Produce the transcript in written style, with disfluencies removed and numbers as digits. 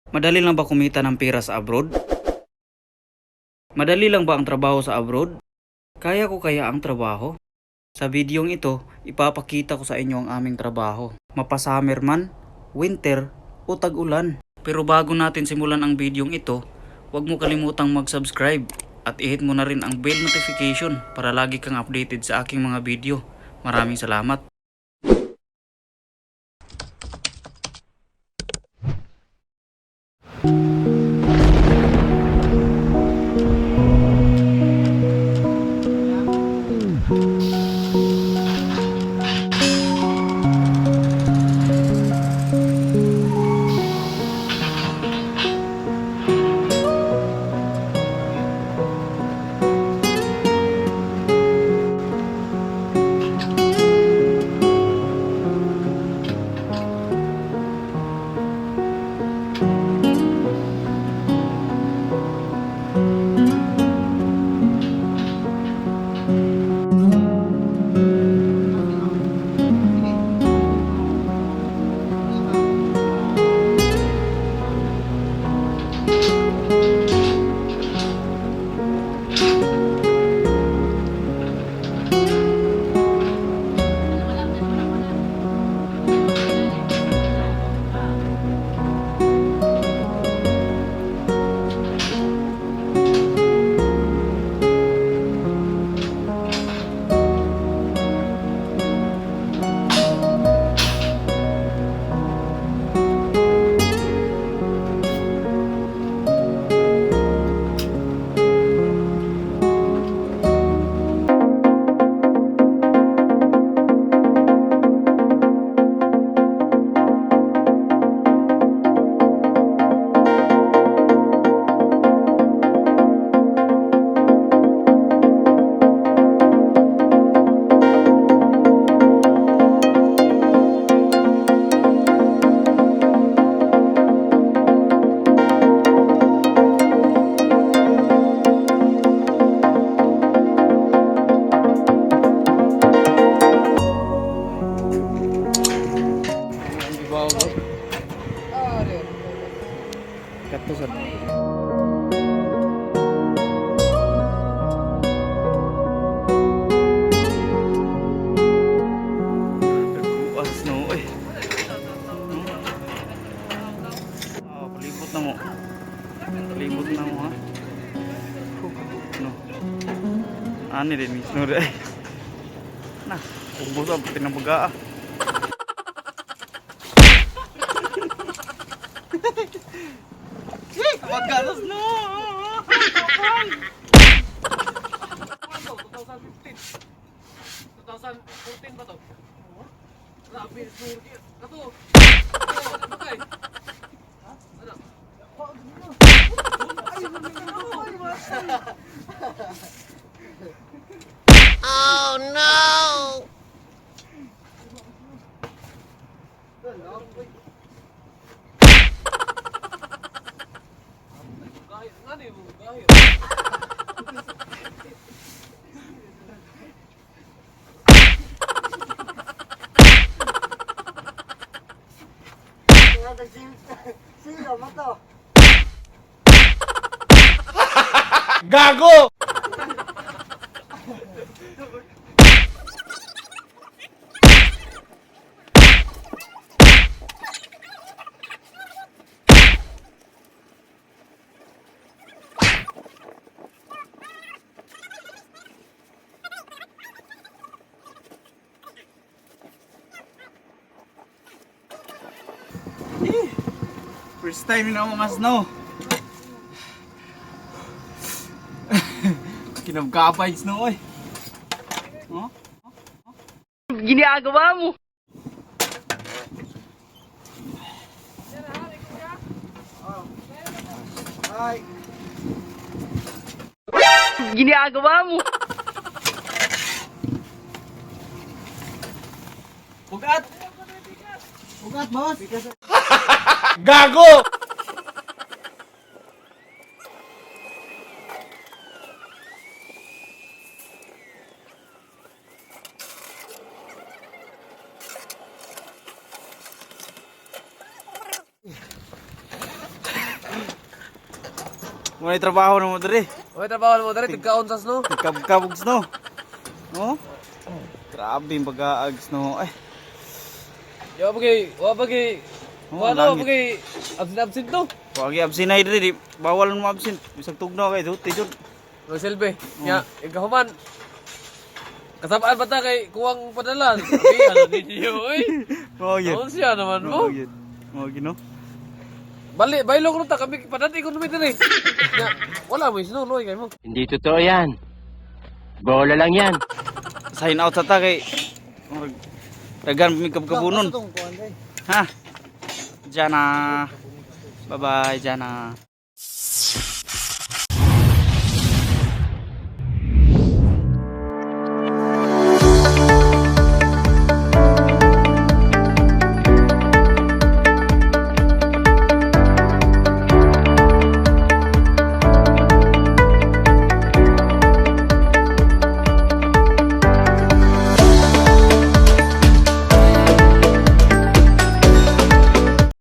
Madali lang ba kumita ng pera sa abroad? Madali lang ba ang trabaho sa abroad? Kaya ko kaya ang trabaho? Sa videong ito, ipapakita ko sa inyo ang aming trabaho. Mapa-summer man, winter, o tag-ulan. Pero bago natin simulan ang videong ito, huwag mo kalimutang mag-subscribe at i-hit mo na rin ang bell notification para lagi kang updated sa aking mga video. Maraming salamat. Katusan. Kuas no eh. Palibot na mo. Palibot na mo ha. No. Ani din mismo deh. Nah, ubos ang tinabaga. Magalos no. 2014 ba to? Grabe, sorry. Kato. Bagay. Ano? Oh no! Sino mo to? Gago! First time na mas no. Kinabgabay no oy. Oh? Ginagawa mo! Ay, Ginagawa mo! Ugat. ugat boss. Gago! May trabaho na mo diri. Oy, trabaho mo dali tigkaonsas no. Kabugs no. No? Grabe yung pag-aags no. Ay. Yo bagay. Oh, Wala langit. bagay. Absent no. Wag absent ay diri. Bawal mo absent. Bisag tugnaw kay duty jud. No silbi. Ya, ikahuman. Kasabaan ba ta kay kuwang padalan? Abi, ano ninyo, oy? Oh, yun. Ano siya naman mo? Oh, yun. Oh, gino. Bali, bailo ko ta kami padati ko numit diri. Ya, wala mo isnuloy kay mo. Hindi totoo yan. Bola lang yan. Sign out sa ta kay dagan mi kabunon. Itong kuwan day. Ha? Jana. Bye-bye, Jana.